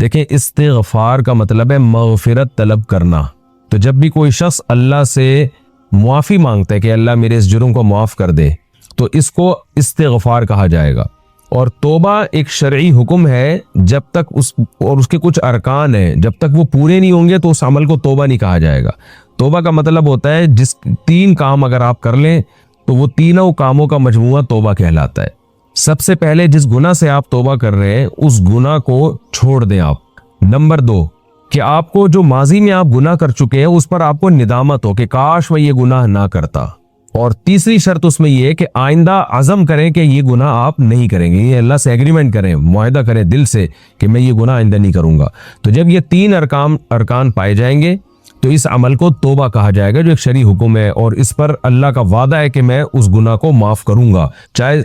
دیکھیں استغفار کا مطلب ہے مغفرت طلب کرنا. تو جب بھی کوئی شخص اللہ سے معافی مانگتا ہے کہ اللہ میرے اس جرم کو معاف کر دے تو اس کو استغفار کہا جائے گا. اور توبہ ایک شرعی حکم ہے، جب تک اس کے کچھ ارکان ہیں، جب تک وہ پورے نہیں ہوں گے تو اس عمل کو توبہ نہیں کہا جائے گا. توبہ کا مطلب ہوتا ہے جس 3 کام اگر آپ کر لیں تو وہ تینوں کاموں کا مجموعہ توبہ کہلاتا ہے. سب سے پہلے جس گناہ سے آپ توبہ کر رہے ہیں اس گناہ کو چھوڑ دیں آپ. نمبر 2 کہ آپ کو جو ماضی میں آپ گناہ کر چکے ہیں اس پر آپ کو ندامت ہو کہ کاش میں یہ گناہ نہ کرتا. اور تیسری شرط اس میں یہ ہے کہ آئندہ عزم کریں کہ یہ گناہ آپ نہیں کریں گے، یہ اللہ سے ایگریمنٹ کریں، معاہدہ کریں دل سے کہ میں یہ گناہ آئندہ نہیں کروں گا. تو جب یہ 3 ارکان پائے جائیں گے تو اس عمل کو توبہ کہا جائے گا جو ایک شرعی حکم ہے، اور اس پر اللہ کا وعدہ ہے کہ میں اس گناہ کو معاف کروں گا چاہے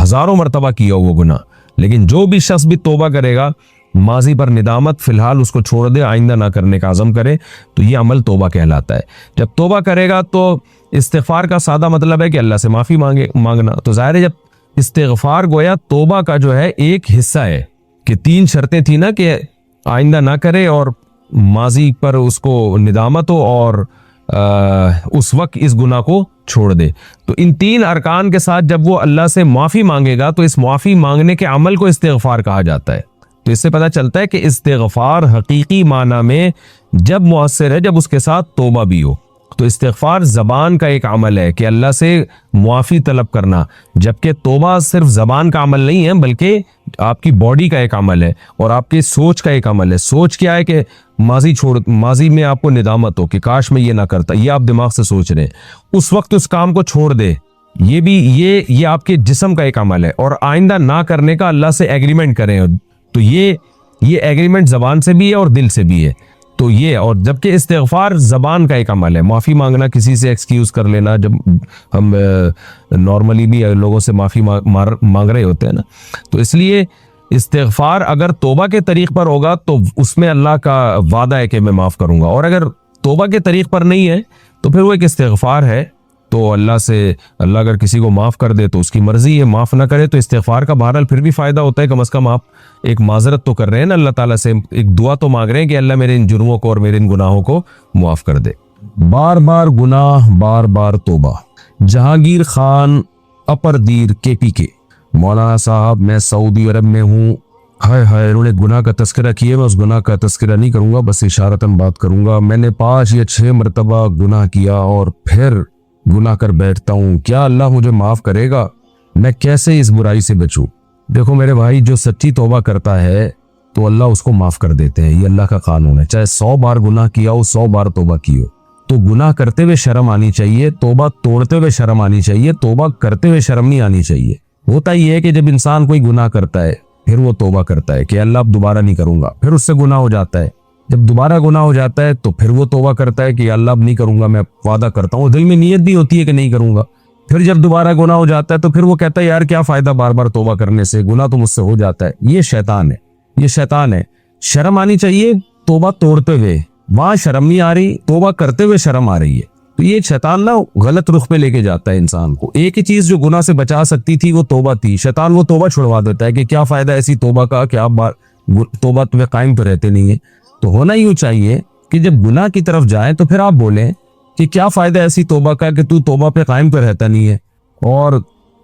ہزاروں مرتبہ کیا ہو وہ گناہ. لیکن جو بھی شخص بھی توبہ کرے گا، ماضی پر ندامت فی الحال اس کو چھوڑ دے، آئندہ نہ کرنے کا عزم کرے، تو یہ عمل توبہ کہلاتا ہے. جب توبہ کرے گا تو استغفار کا سادہ مطلب ہے کہ اللہ سے معافی مانگنا. تو ظاہر ہے جب استغفار گویا توبہ کا جو ہے ایک حصہ ہے کہ 3 شرطیں تھیں نا کہ آئندہ نہ کرے اور ماضی پر اس کو ندامت ہو اور اس وقت اس گناہ کو چھوڑ دے. تو ان 3 ارکان کے ساتھ جب وہ اللہ سے معافی مانگے گا تو اس معافی مانگنے کے عمل کو استغفار کہا جاتا ہے. تو اس سے پتہ چلتا ہے کہ استغفار حقیقی معنی میں جب مؤثر ہے جب اس کے ساتھ توبہ بھی ہو. تو استغفار زبان کا ایک عمل ہے کہ اللہ سے معافی طلب کرنا، جبکہ توبہ صرف زبان کا عمل نہیں ہے بلکہ آپ کی باڈی کا ایک عمل ہے اور آپ کی سوچ کا ایک عمل ہے. سوچ کیا ہے کہ ماضی میں آپ کو ندامت ہو کہ کاش میں یہ نہ کرتا، یہ آپ دماغ سے سوچ رہے ہیں، اس وقت اس کام کو چھوڑ دے. یہ آپ کے جسم کا ایک عمل ہے. اور آئندہ نہ کرنے کا اللہ سے ایگریمنٹ کریں، تو یہ ایگریمنٹ زبان سے بھی ہے اور دل سے بھی ہے. تو یہ، اور جبکہ استغفار زبان کا ایک عمل ہے، معافی مانگنا، کسی سے ایکسکیوز کر لینا. جب ہم نارملی بھی لوگوں سے معافی مانگ رہے ہوتے ہیں نا، تو اس لیے استغفار اگر توبہ کے طریق پر ہوگا تو اس میں اللہ کا وعدہ ہے کہ میں معاف کروں گا، اور اگر توبہ کے طریق پر نہیں ہے تو پھر وہ ایک استغفار ہے. تو اللہ اگر کسی کو معاف کر دے تو اس کی مرضی ہے، معاف نہ کرے تو استغفار کا بہرحال پھر بھی فائدہ ہوتا ہے. کم از کم آپ ایک معذرت تو کر رہے ہیں نا اللہ تعالیٰ سے، ایک دعا تو مانگ رہے ہیں کہ اللہ میرے ان جرموں کو اور میرے ان گناہوں کو معاف کر دے. بار بار گناہ، بار بار توبہ. جہانگیر خان اپردیر KPK. مولانا صاحب میں سعودی عرب میں ہوں. ہائے انہوں نے گناہ کا تذکرہ کیا، میں اس گناہ کا تذکرہ نہیں کروں گا، بس اشارتاً بات کروں گا. میں نے 5 یا 6 مرتبہ گناہ کیا اور پھر گناہ کر بیٹھتا ہوں. کیا اللہ مجھے معاف کرے گا؟ میں کیسے اس برائی سے بچوں؟ دیکھو میرے بھائی، جو سچی توبہ کرتا ہے تو اللہ اس کو معاف کر دیتے ہیں. یہ اللہ کا قانون ہے. چاہے 100 بار گناہ کیا ہو، 100 بار توبہ کی ہو. تو گناہ کرتے ہوئے شرم آنی چاہیے، توبہ توڑتے ہوئے شرم آنی چاہیے، توبہ کرتے ہوئے شرم نہیں آنی چاہیے. ہوتا یہ ہے کہ جب انسان کوئی گناہ کرتا ہے پھر وہ توبہ کرتا ہے کہ اللہ اب دوبارہ نہیں کروں گا، پھر اس سے گناہ ہو جاتا ہے. جب دوبارہ گناہ ہو جاتا ہے تو پھر وہ توبہ کرتا ہے کہ اللہ اب نہیں کروں گا، میں وعدہ کرتا ہوں. دل میں نیت بھی ہوتی ہے کہ نہیں کروں گا. پھر جب دوبارہ گناہ ہو جاتا ہے تو پھر وہ کہتا ہے یار کیا فائدہ بار بار توبہ کرنے سے، گناہ تو مجھ سے ہو جاتا ہے. یہ شیطان ہے. شرم آنی چاہیے توبہ توڑتے ہوئے، وہاں شرم نہیں آ رہی، توبہ کرتے ہوئے شرم آ رہی ہے. تو یہ شیطان نا غلط رخ پہ لے کے جاتا ہے انسان کو. ایک ہی چیز جو گناہ سے بچا سکتی تھی وہ توبہ تھی. شیطان وہ توبہ چھڑوا دیتا ہے کہ کیا فائدہ ایسی توبہ کا کہ آپ توبہ تمہیں قائم تو رہتے نہیں ہیں. تو ہونا یوں چاہیے کہ جب گناہ کی طرف جائیں تو پھر آپ بولیں کہ کیا فائدہ ایسی توبہ کا کہ تو توبہ پہ قائم پہ رہتا نہیں ہے اور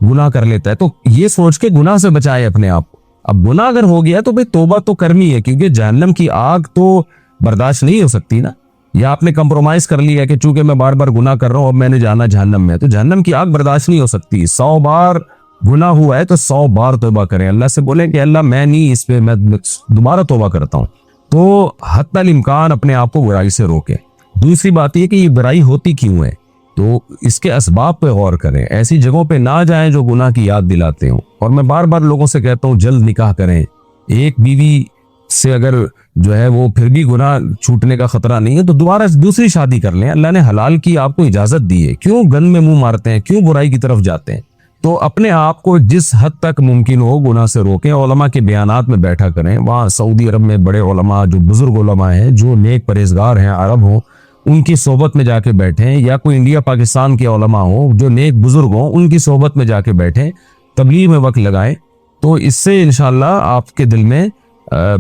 گناہ کر لیتا ہے. تو یہ سوچ کے گناہ سے بچائے اپنے آپ. اب گناہ اگر ہو گیا تو بھئی توبہ تو کرنی ہے، کیونکہ جہنم کی آگ تو برداشت نہیں ہو سکتی نا. یا آپ نے کمپرومائز کر لیا کہ چونکہ میں بار بار گناہ کر رہا ہوں اب میں نے جانا جہنم میں، تو جہنم کی آگ برداشت نہیں ہو سکتی. 100 بار گناہ ہوا ہے تو 100 بار توبہ کریں. اللہ سے بولیں کہ اللہ میں نہیں، اس پہ میں دوبارہ توبہ کرتا ہوں. تو حتی الامکان اپنے آپ کو برائی سے روکیں. دوسری بات یہ کہ یہ برائی ہوتی کیوں ہے، تو اس کے اسباب پہ غور کریں. ایسی جگہوں پہ نہ جائیں جو گناہ کی یاد دلاتے ہوں. اور میں بار بار لوگوں سے کہتا ہوں جلد نکاح کریں. ایک بیوی سے اگر جو ہے وہ پھر بھی گناہ چھوٹنے کا خطرہ نہیں ہے تو دوبارہ دوسری شادی کر لیں. اللہ نے حلال کی آپ کو اجازت دی ہے، کیوں گند میں منہ مارتے ہیں، کیوں برائی کی طرف جاتے ہیں؟ تو اپنے آپ کو جس حد تک ممکن ہو گناہ سے روکیں. علماء کے بیانات میں بیٹھا کریں. وہاں سعودی عرب میں بڑے علماء جو بزرگ علماء ہیں، جو نیک پرہیزگار ہیں، عرب ہوں، ان کی صحبت میں جا کے بیٹھیں. یا کوئی انڈیا پاکستان کے علماء ہوں جو نیک بزرگ ہوں، ان کی صحبت میں جا کے بیٹھیں، تبلیغ میں وقت لگائیں. تو اس سے انشاءاللہ آپ کے دل میں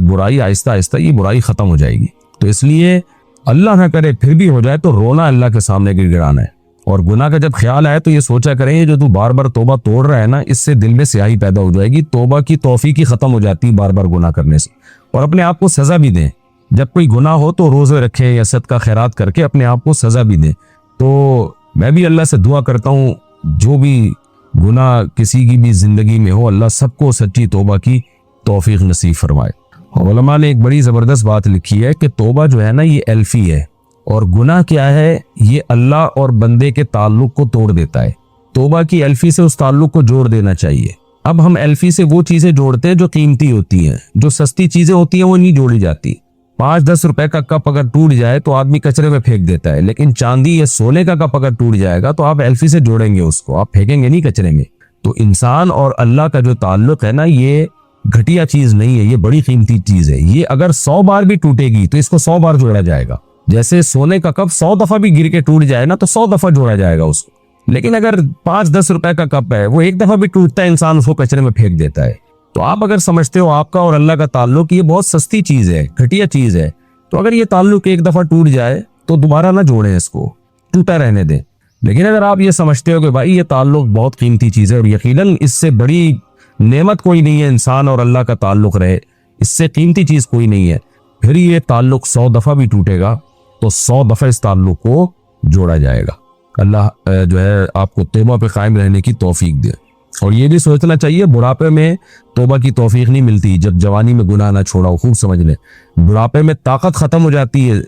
برائی آہستہ آہستہ یہ برائی ختم ہو جائے گی. تو اس لیے اللہ نہ کرے پھر بھی ہو جائے تو رونا اللہ کے سامنے گر گرانا ہے. اور گناہ کا جب خیال آئے تو یہ سوچا کریں یہ جو تو بار بار توبہ توڑ رہا ہے نا، اس سے دل میں سیاہی پیدا ہو جائے گی. توبہ کی توفیق ہی ختم ہو جاتی ہے بار بار گناہ کرنے سے. اور اپنے آپ کو سزا بھی دیں. جب کوئی گناہ ہو تو روزے رکھیں یا صدقہ خیرات کر کے اپنے آپ کو سزا بھی دیں. تو میں بھی اللہ سے دعا کرتا ہوں جو بھی گناہ کسی کی بھی زندگی میں ہو، اللہ سب کو سچی توبہ کی توفیق نصیب فرمائے. اور علماء نے ایک بڑی زبردست بات لکھی ہے کہ توبہ جو ہے نا یہ الفی ہے، اور گناہ کیا ہے، یہ اللہ اور بندے کے تعلق کو توڑ دیتا ہے. توبہ کی الفی سے اس تعلق کو جوڑ دینا چاہیے. اب ہم الفی سے وہ چیزیں جوڑتے ہیں جو قیمتی ہوتی ہیں، جو سستی چیزیں ہوتی ہیں وہ نہیں جوڑی جاتی. 5-10 روپے کا کپ اگر ٹوٹ جائے تو آدمی کچرے میں پھینک دیتا ہے، لیکن چاندی یا سونے کا کپ اگر ٹوٹ جائے گا تو آپ الفی سے جوڑیں گے، اس کو آپ پھینکیں گے نہیں کچرے میں. تو انسان اور اللہ کا جو تعلق ہے نا یہ گھٹیا چیز نہیں ہے، یہ بڑی قیمتی چیز ہے. یہ اگر 100 بار بھی ٹوٹے گی تو اس کو 100 بار جوڑا جائے گا. جیسے سونے کا کپ 100 دفعہ بھی گر کے ٹوٹ جائے نا تو 100 دفعہ جوڑا جائے گا اس کو. لیکن اگر 5-10 روپے کا کپ ہے وہ ایک دفعہ بھی ٹوٹتا ہے انسان اس کو کچرے میں پھینک دیتا ہے. تو آپ اگر سمجھتے ہو آپ کا اور اللہ کا تعلق یہ بہت سستی چیز ہے، گھٹیا چیز ہے، تو اگر یہ تعلق ایک دفعہ ٹوٹ جائے تو دوبارہ نہ جوڑیں، اس کو ٹوٹا رہنے دیں. لیکن اگر آپ یہ سمجھتے ہو کہ بھائی یہ تعلق بہت قیمتی چیز ہے اور یقیناً اس سے بڑی نعمت کوئی نہیں ہے انسان اور اللہ کا تعلق رہے، اس سے قیمتی چیز کوئی نہیں ہے، پھر یہ تعلق 100 دفعہ بھی ٹوٹے گا تو 100 دفعہ اس تعلق کو جوڑا جائے گا. اللہ جو ہے آپ کو توبہ پہ قائم رہنے کی توفیق دے. اور یہ بھی سوچنا چاہیے بڑھاپے میں توبہ کی توفیق نہیں ملتی جب جوانی میں گناہ نہ چھوڑا ہو. خوب سمجھ لیں بڑھاپے میں طاقت ختم ہو جاتی ہے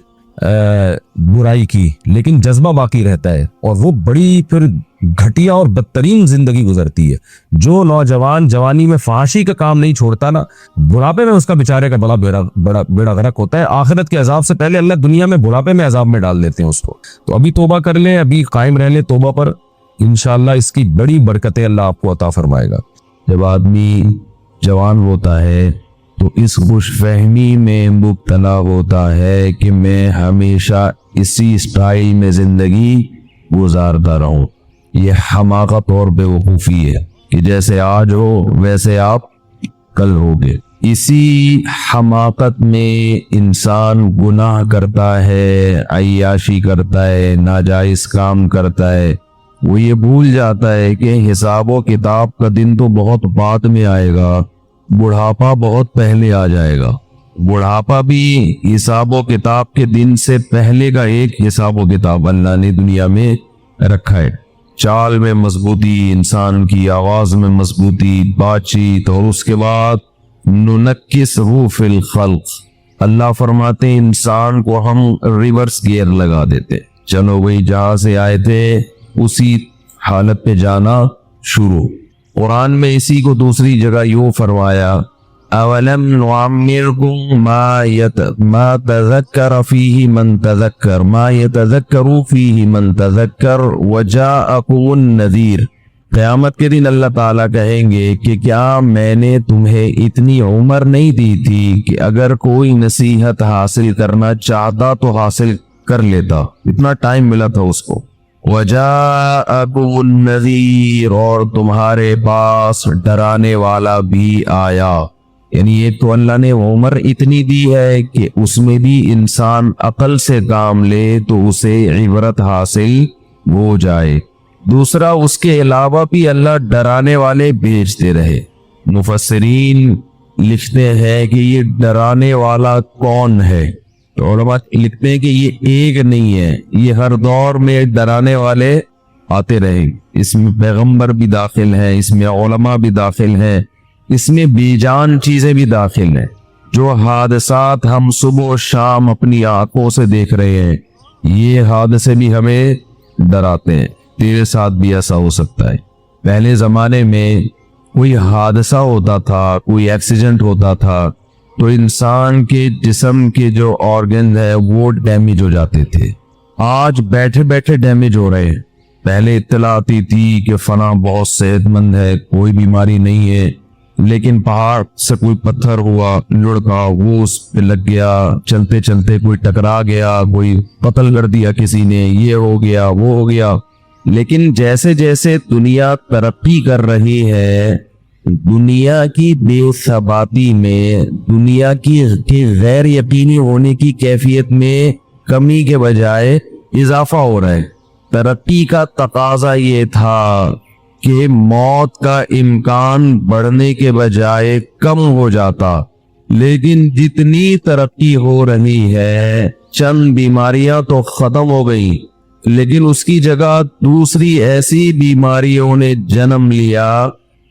برائی کی، لیکن جذبہ باقی رہتا ہے اور وہ بڑی پھر گھٹیا اور بدترین زندگی گزرتی ہے. جو نوجوان جوانی میں فحاشی کا کام نہیں چھوڑتا نا، بڑھاپے میں اس کا بیچارے کا بڑا بیڑا غرق ہوتا ہے. آخرت کے عذاب سے پہلے اللہ دنیا میں بڑھاپے میں عذاب میں ڈال دیتے ہیں اس کو. تو ابھی توبہ کر لیں، ابھی قائم رہ لیں توبہ پر، انشاءاللہ اس کی بڑی برکتیں اللہ آپ کو عطا فرمائے گا. جب آدمی جوان ہوتا ہے تو اس خوش فہمی میں مبتلا ہوتا ہے کہ میں ہمیشہ اسی سٹائل میں زندگی گزارتا رہوں. یہ حماقت اور بیوقوفی ہے کہ جیسے آج ہو ویسے آپ کل ہوگے. اسی حماقت میں انسان گناہ کرتا ہے، عیاشی کرتا ہے، ناجائز کام کرتا ہے. وہ یہ بھول جاتا ہے کہ حساب و کتاب کا دن تو بہت بعد میں آئے گا، بڑھاپا بہت پہلے آ جائے گا. بڑھاپا بھی حساب و کتاب کے دن سے پہلے کا ایک حساب و کتاب اللہ نے دنیا میں رکھا ہے. چال میں مضبوطی، انسان کی آواز میں مضبوطی، بات چیت، اور اس کے بعد ننکسہ فی الخلق. اللہ فرماتے ہیں انسان کو ہم ریورس گیئر لگا دیتے، چلو وہی جہاں سے آئے تھے اسی حالت پہ جانا شروع. قرآن میں اسی کو دوسری جگہ یوں فرمایا، اولم نعمرکم ما تذکر فیہ من تذکر ما یتذکر فیہ من تذکر وجاءکم النذیر. قیامت کے دن اللہ تعالیٰ کہیں گے کہ کیا میں نے تمہیں اتنی عمر نہیں دی تھی کہ اگر کوئی نصیحت حاصل کرنا چاہتا تو حاصل کر لیتا، اتنا ٹائم ملا تھا اس کو. وَجَاءَكُمُ النَّذِيرُ، اور تمہارے پاس ڈرانے والا بھی آیا. یعنی ایک تو اللہ نے عمر اتنی دی ہے کہ اس میں بھی انسان عقل سے کام لے تو اسے عبرت حاصل ہو جائے. دوسرا اس کے علاوہ بھی اللہ ڈرانے والے بھیجتے رہے. مفسرین لکھتے ہیں کہ یہ ڈرانے والا کون ہے؟ تو علماء لکھتے ہیں کہ یہ ایک نہیں ہے، یہ ہر دور میں ڈرانے والے آتے رہے. اس میں پیغمبر بھی داخل ہیں، اس میں علماء بھی داخل ہیں، اس میں بے جان چیزیں بھی داخل ہیں. جو حادثات ہم صبح و شام اپنی آنکھوں سے دیکھ رہے ہیں، یہ حادثے بھی ہمیں ڈراتے ہیں. تیرے ساتھ بھی ایسا ہو سکتا ہے. پہلے زمانے میں کوئی حادثہ ہوتا تھا، کوئی ایکسیڈنٹ ہوتا تھا تو انسان کے جسم کے جو آرگن ہے وہ ڈیمیج ہو جاتے تھے. آج بیٹھے بیٹھے ڈیمیج ہو رہے ہیں. پہلے اطلاع آتی تھی کہ فلاں بہت صحت مند ہے، کوئی بیماری نہیں ہے، لیکن پہاڑ سے کوئی پتھر ہوا لڑکا، وہ اس پہ لگ گیا، چلتے چلتے کوئی ٹکرا گیا، کوئی قتل کر دیا کسی نے، یہ ہو گیا وہ ہو گیا. لیکن جیسے جیسے دنیا ترقی کر رہی ہے دنیا کی بے ثباتی میں، دنیا کی غیر یقینی ہونے کی کیفیت میں کمی کے بجائے اضافہ ہو رہا ہے۔ ترقی کا تقاضا یہ تھا کہ موت کا امکان بڑھنے کے بجائے کم ہو جاتا، لیکن جتنی ترقی ہو رہی ہے چند بیماریاں تو ختم ہو گئی، لیکن اس کی جگہ دوسری ایسی بیماریوں نے جنم لیا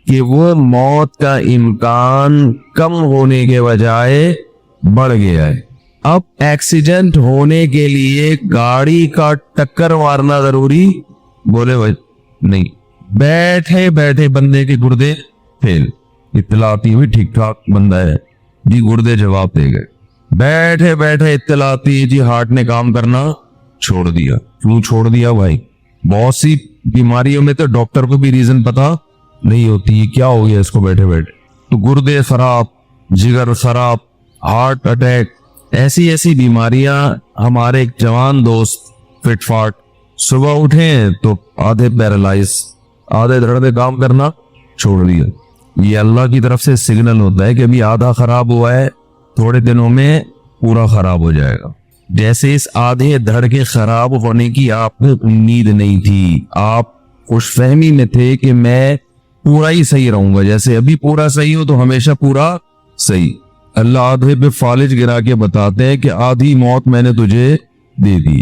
کہ وہ موت کا امکان کم ہونے کے بجائے بڑھ گیا ہے۔ اب ایکسیڈنٹ ہونے کے لیے گاڑی کا ٹکر مارنا ضروری؟ بولے بھائی نہیں، بیٹھے بیٹھے بندے کے گردے فیل، اطلاع آتی ہوئی ٹھیک ٹھاک بندہ ہے جی، گردے جواب دے گئے۔ بیٹھے بیٹھے اطلاع آتی جی ہارٹ نے کام کرنا چھوڑ دیا۔ کیوں چھوڑ دیا بھائی؟ بہت سی بیماریوں میں تو ڈاکٹر کو بھی ریزن پتا نہیں ہوتی کیا ہو گیا اس کو بیٹھے بیٹھے، تو گردے خراب، جگر خراب، ہارٹ اٹیک، ایسی ایسی بیماریاں۔ ہمارے ایک جوان دوست فٹ فاٹ، صبح اٹھے تو آدھے پیرالائز، آدھے دھڑدے کام کرنا چھوڑ دیا۔ یہ اللہ کی طرف سے سگنل ہوتا ہے کہ ابھی آدھا خراب ہوا ہے، تھوڑے دنوں میں پورا خراب ہو جائے گا۔ جیسے اس آدھے دھڑ کے خراب ہونے کی آپ کو امید نہیں تھی، آپ خوش فہمی میں تھے کہ میں پورا ہی صحیح رہوں گا، جیسے ابھی پورا صحیح ہو تو ہمیشہ پورا صحیح۔ اللہ آدھے پہ فالج گرا کے بتاتے ہیں کہ آدھی موت میں نے تجھے دے دی،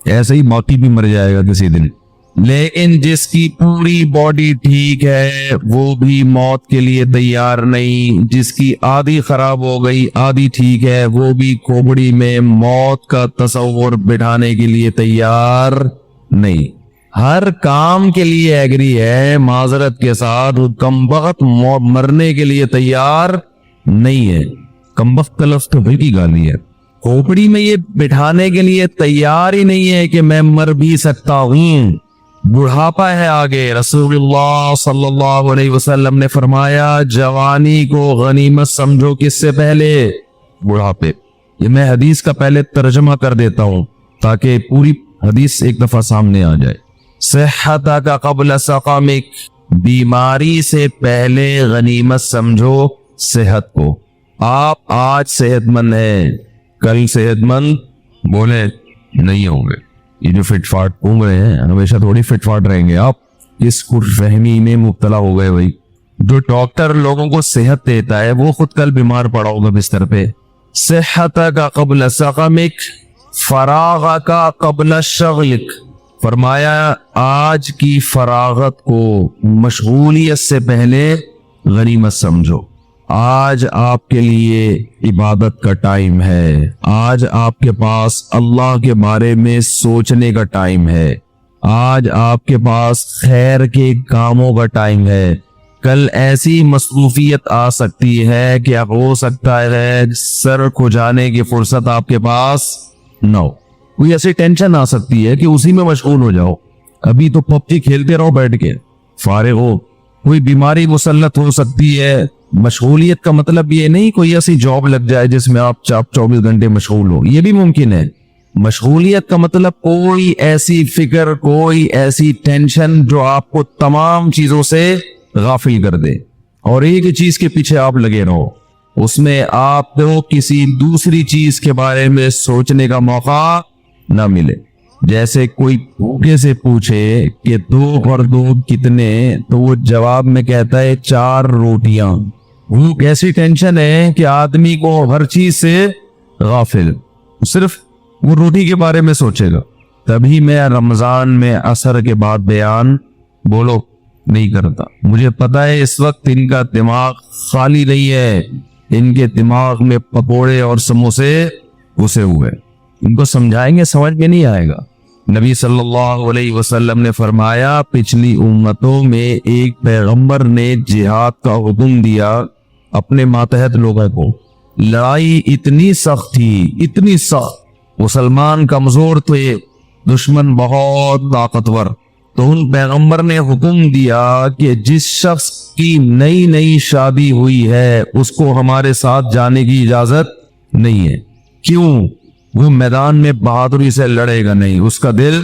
ایسے ہی باقی بھی مر جائے گا کسی دن۔ لیکن جس کی پوری باڈی ٹھیک ہے وہ بھی موت کے لیے تیار نہیں، جس کی آدھی خراب ہو گئی آدھی ٹھیک ہے وہ بھی کھوپڑی میں موت کا تصور بٹھانے کے لیے تیار نہیں۔ ہر کام کے لیے ایگری ہے، معذرت کے ساتھ کمبخت مرنے کے لیے تیار نہیں ہے۔ کمبخت کا لفظ تو بڑی گالی ہے، کھوپڑی میں یہ بٹھانے کے لیے تیار ہی نہیں ہے کہ میں مر بھی سکتا ہوں۔ بڑھاپا ہے آگے، رسول اللہ صلی اللہ علیہ وسلم نے فرمایا جوانی کو غنیمت سمجھو، کس سے پہلے؟ بڑھاپے۔ یہ میں حدیث کا پہلے ترجمہ کر دیتا ہوں تاکہ پوری حدیث ایک دفعہ سامنے آ جائے۔ صحتک قبل سقمک، بیماری سے پہلے غنیمت سمجھو صحت کو۔ آپ آج صحت مند ہیں، کل صحت مند بولے نہیں ہوں گے۔ یہ جو فٹ فاٹ گھوم رہے ہیں ہمیشہ تھوڑی فٹ فاٹ رہیں گے، آپ اس خوش فہمی میں مبتلا ہو گئے بھائی۔ جو ڈاکٹر لوگوں کو صحت دیتا ہے وہ خود کل بیمار پڑا ہوگا بستر پہ۔ صحتک قبل سقمک فراغک قبل شغلک، فرمایا آج کی فراغت کو مشغولیت سے پہلے غنیمت سمجھو۔ آج آپ کے لیے عبادت کا ٹائم ہے، آج آپ کے پاس اللہ کے بارے میں سوچنے کا ٹائم ہے، آج آپ کے پاس خیر کے کاموں کا ٹائم ہے۔ کل ایسی مصروفیت آ سکتی ہے کہ ہو سکتا ہے سر کھجانے کی فرصت آپ کے پاس نہ ہو، کوئی ایسی ٹینشن آ سکتی ہے کہ اسی میں مشغول ہو جاؤ۔ ابھی تو پب جی کھیلتے رہو بیٹھ کے، فارغ ہو۔ کوئی بیماری مسلط ہو سکتی ہے۔ مشغولیت کا مطلب یہ نہیں کوئی ایسی جاب لگ جائے جس میں آپ 24 گھنٹے مشغول ہو، یہ بھی ممکن ہے۔ مشغولیت کا مطلب کوئی ایسی فکر، کوئی ایسی ٹینشن جو آپ کو تمام چیزوں سے غافل کر دے اور ایک چیز کے پیچھے آپ لگے رہو، اس میں آپ کو کسی دوسری چیز کے بارے میں سوچنے کا موقع نہ ملے۔ جیسے کوئی بھوکے سے پوچھے کہ 2 اور 2 کتنے، تو وہ جواب میں کہتا ہے 4 روٹیاں۔ بھوک ایسی ٹینشن ہے کہ آدمی کو ہر چیز سے غافل، صرف وہ روٹی کے بارے میں سوچے گا۔ تبھی میں رمضان میں عصر کے بعد بیان بولو نہیں کرتا، مجھے پتا ہے اس وقت ان کا دماغ خالی نہیں ہے، ان کے دماغ میں پکوڑے اور سموسے گھسے ہوئے، ان کو سمجھائیں گے سمجھ میں نہیں آئے گا۔ نبی صلی اللہ علیہ وسلم نے فرمایا پچھلی امتوں میں ایک پیغمبر نے جہاد کا حکم دیا اپنے ماتحت لوگوں کو، لڑائی اتنی سخت تھی، اتنی سخت، مسلمان کمزور تھے، دشمن بہت طاقتور، تو ان پیغمبر نے حکم دیا کہ جس شخص کی نئی نئی شادی ہوئی ہے اس کو ہمارے ساتھ جانے کی اجازت نہیں ہے۔ کیوں؟ وہ میدان میں بہادری سے لڑے گا نہیں، اس کا دل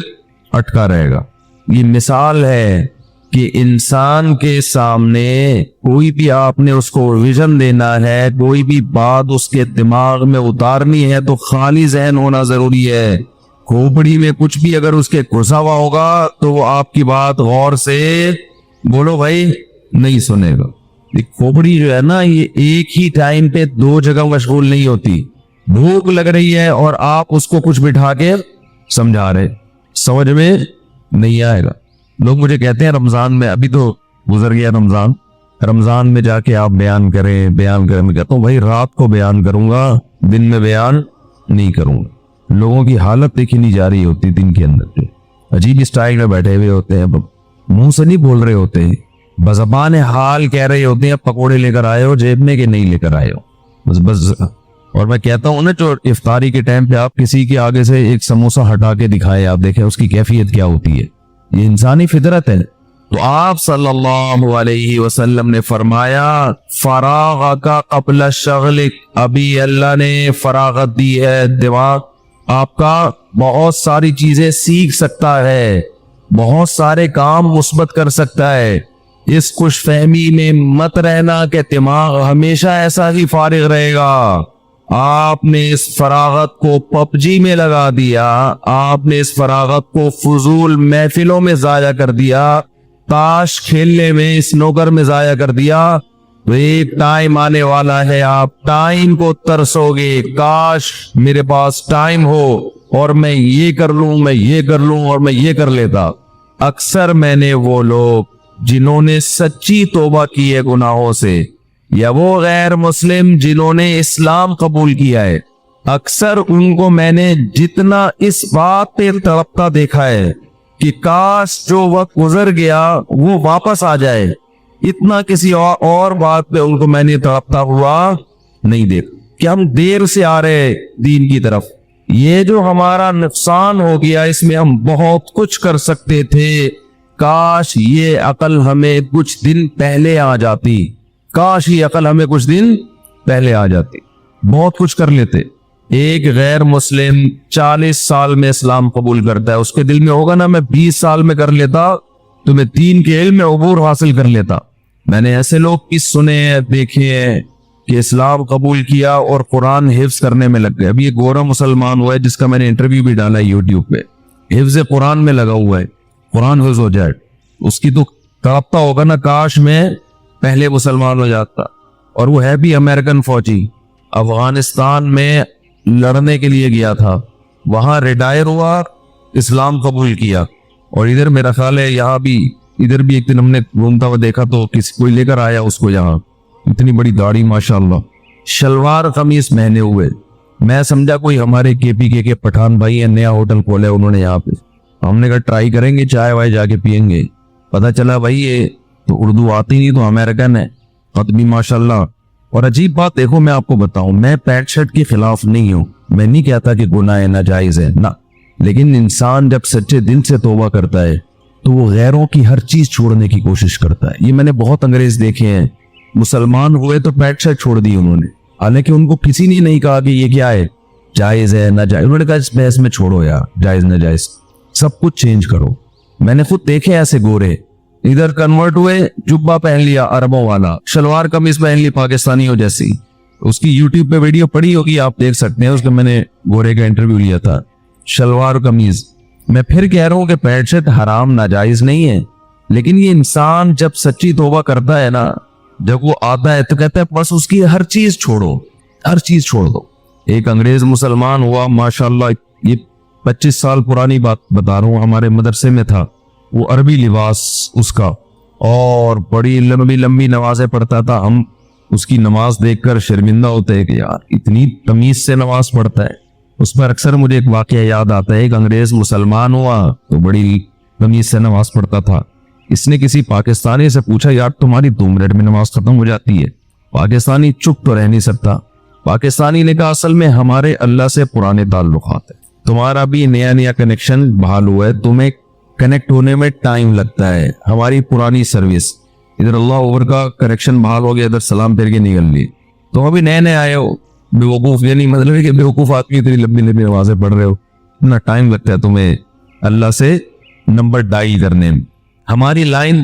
اٹکا رہے گا۔ یہ مثال ہے کہ انسان کے سامنے کوئی بھی آپ نے اس کو ویژن دینا ہے، کوئی بھی بات اس کے دماغ میں اتارنی ہے تو خالی ذہن ہونا ضروری ہے. کھوپڑی میں کچھ بھی اگر اس کے گھسا ہوا ہوگا تو وہ آپ کی بات غور سے بولو بھائی نہیں سنے گا. یہ کھوپڑی جو ہے نا یہ ایک ہی ٹائم پہ دو جگہ مشغول نہیں ہوتی. بھوک لگ رہی ہے اور آپ اس کو کچھ بٹھا کے سمجھا رہے، سمجھ میں نہیں آئے گا. لوگ مجھے کہتے ہیں رمضان میں، ابھی تو گزر گیا رمضان میں جا کے آپ بیان کریں. میں کہتا ہوں بھائی رات کو بیان کروں گا، دن میں بیان نہیں کروں گا. لوگوں کی حالت دیکھی نہیں جا رہی ہوتی دن کے اندر، جو عجیب اسٹائل میں بیٹھے ہوئے ہوتے ہیں، منہ سے نہیں بول رہے ہوتے ہیں، بزبان حال کہہ رہے ہوتے ہیں پکوڑے لے کر آئے ہو جیب میں کہ نہیں لے کر آئے ہو بس. اور میں کہتا ہوں نا جو افطاری کے ٹائم پہ آپ کسی کے آگے سے ایک سموسہ ہٹا کے دکھائے، آپ دیکھیں اس کی کیفیت کیا ہوتی ہے. یہ انسانی فطرت ہے. تو آپ صلی اللہ علیہ وسلم نے فرمایا فراغ کا قبل شغلک، ابھی اللہ نے فراغت دی ہے، دماغ آپ کا بہت ساری چیزیں سیکھ سکتا ہے، بہت سارے کام مثبت کر سکتا ہے. اس خوش فہمی میں مت رہنا کہ دماغ ہمیشہ ایسا ہی فارغ رہے گا. آپ نے اس فراغت کو پب جی میں لگا دیا، آپ نے اس فراغت کو فضول محفلوں میں ضائع کر دیا، تاش کھیلنے میں، اسنوکر میں ضائع کر دیا. تو ایک ٹائم آنے والا ہے آپ ٹائم کو ترسو گے، کاش میرے پاس ٹائم ہو اور میں یہ کر لوں، میں یہ کر لوں اور میں یہ کر لیتا. اکثر میں نے وہ لوگ جنہوں نے سچی توبہ کی ہے گناہوں سے، یا وہ غیر مسلم جنہوں نے اسلام قبول کیا ہے، اکثر ان کو میں نے جتنا اس بات پہ تڑپتا دیکھا ہے کہ کاش جو وقت گزر گیا وہ واپس آ جائے، اتنا کسی اور بات پہ ان کو میں نے تڑپتا ہوا نہیں دیکھا کہ ہم دیر سے آ رہے دین کی طرف. یہ جو ہمارا نقصان ہو گیا اس میں ہم بہت کچھ کر سکتے تھے، کاش یہ عقل ہمیں کچھ دن پہلے آ جاتی، کاش یہ عقل ہمیں کچھ دن پہلے آ جاتی، بہت کچھ کر لیتے. ایک غیر مسلم 40 سال میں اسلام قبول کرتا ہے، اس کے دل میں ہوگا نا میں 20 سال میں کر لیتا تو میں دین کے علم میں عبور حاصل کر لیتا. میں نے ایسے لوگ کی سنے ہیں، دیکھے ہیں کہ اسلام قبول کیا اور قرآن حفظ کرنے میں لگ گئے. ابھی ایک گورا مسلمان ہوا ہے جس کا میں نے انٹرویو بھی ڈالا ہے یوٹیوب پہ، حفظ قرآن میں لگا ہوا ہے، قرآن حفظ ہو جائے. اس کی تو تڑپتا ہوگا نا کاش میں پہلے مسلمان ہو جاتا. اور وہ ہے بھی امریکن فوجی، افغانستان میں لڑنے کے لیے گیا تھا، وہاں ریٹائر ہوا، اسلام قبول کیا. اور ادھر میرا خیال ہے یہاں بھی، ادھر بھی ایک دن ہم نے گھومتا ہوا دیکھا تو کسی کوئی لے کر آیا اس کو، یہاں اتنی بڑی داڑھی ماشاءاللہ، شلوار قمیص پہنے ہوئے. میں سمجھا کوئی ہمارے کے پی کے پٹھان بھائی ہیں، نیا ہوٹل کھولے انہوں نے یہاں پہ. ہم نے کہا ٹرائی کریں گے، چائے وائے جا کے پئیں گے. پتہ چلا بھائی یہ تو اردو آتی نہیں، تو امریکن ہے، خط بھی ماشاءاللہ. اور عجیب بات دیکھو میں آپ کو بتاؤں، میں پینٹ شرٹ کے خلاف نہیں ہوں، میں نہیں کہتا کہ گناہ ہے ناجائز ہے، نہ، لیکن انسان جب سچے دل سے توبہ کرتا ہے تو وہ غیروں کی ہر چیز چھوڑنے کی کوشش کرتا ہے. یہ میں نے بہت انگریز دیکھے ہیں، مسلمان ہوئے تو پینٹ شرٹ چھوڑ دی انہوں نے، حالانکہ ان کو کسی نے نہیں کہا کہ یہ کیا ہے، جائز ہے ناجائز. انہوں نے کہا اس بحث میں چھوڑو یار، جائز ناجائز سب کچھ چینج کرو. میں نے خود دیکھے ایسے گورے، ادھر کنورٹ ہوئے، جبہ پہن لیا عربوں والا، شلوار قمیص پہن لی پاکستانیوں جیسی. اس کی یوٹیوب پہ ویڈیو پڑی ہوگی، آپ دیکھ سکتے ہیں، اس کا میں نے گورے کا انٹرویو لیا تھا، شلوار قمیض. میں پھر کہہ رہا ہوں کہ پینٹ شرٹ حرام ناجائز نہیں ہے، لیکن یہ انسان جب سچی توبہ کرتا ہے نا، جب وہ آتا ہے تو کہتا ہے بس اس کی ہر چیز چھوڑو، ہر چیز چھوڑ دو. ایک انگریز مسلمان ہوا ماشاءاللہ، یہ 25 سال پرانی بات بتا رہا ہوں، ہمارے مدرسے میں تھا، وہ عربی لباس اس کا، اور بڑی لمبی لمبی نمازیں پڑھتا تھا. ہم اس کی نماز دیکھ کر شرمندہ ہوتے ہیں کہ یار اتنی تمیز سے نماز پڑھتا ہے. اس پر اکثر مجھے ایک واقعہ یاد آتا ہے، ایک انگریز مسلمان ہوا تو بڑی تمیز سے نماز پڑھتا تھا. اس نے کسی پاکستانی سے پوچھا یار تمہاری 2 منٹ میں نماز ختم ہو جاتی ہے؟ پاکستانی چپ تو رہ نہیں سکتا. پاکستانی نے کہا اصل میں ہمارے اللہ سے پرانے تعلقات ہیں، تمہارا بھی نیا نیا کنیکشن بحال ہوا ہے، تمہیں کنیکٹ ہونے میں ٹائم لگتا ہے. ہماری پرانی سروس ادھر اللہ اوور کا کنیکشن بحال ہو گیا، ادھر سلام پھیر کے نکل لی. تم ابھی نئے نئے آئے ہو، بیوقوف، یہ نہیں مطلب ہے کہ بیوقوف آدمی اتنی لمبی لمبی نمازیں پڑھ رہے ہو، اتنا ٹائم لگتا ہے تمہیں اللہ سے نمبر ڈائی کرنے میں. ہماری لائن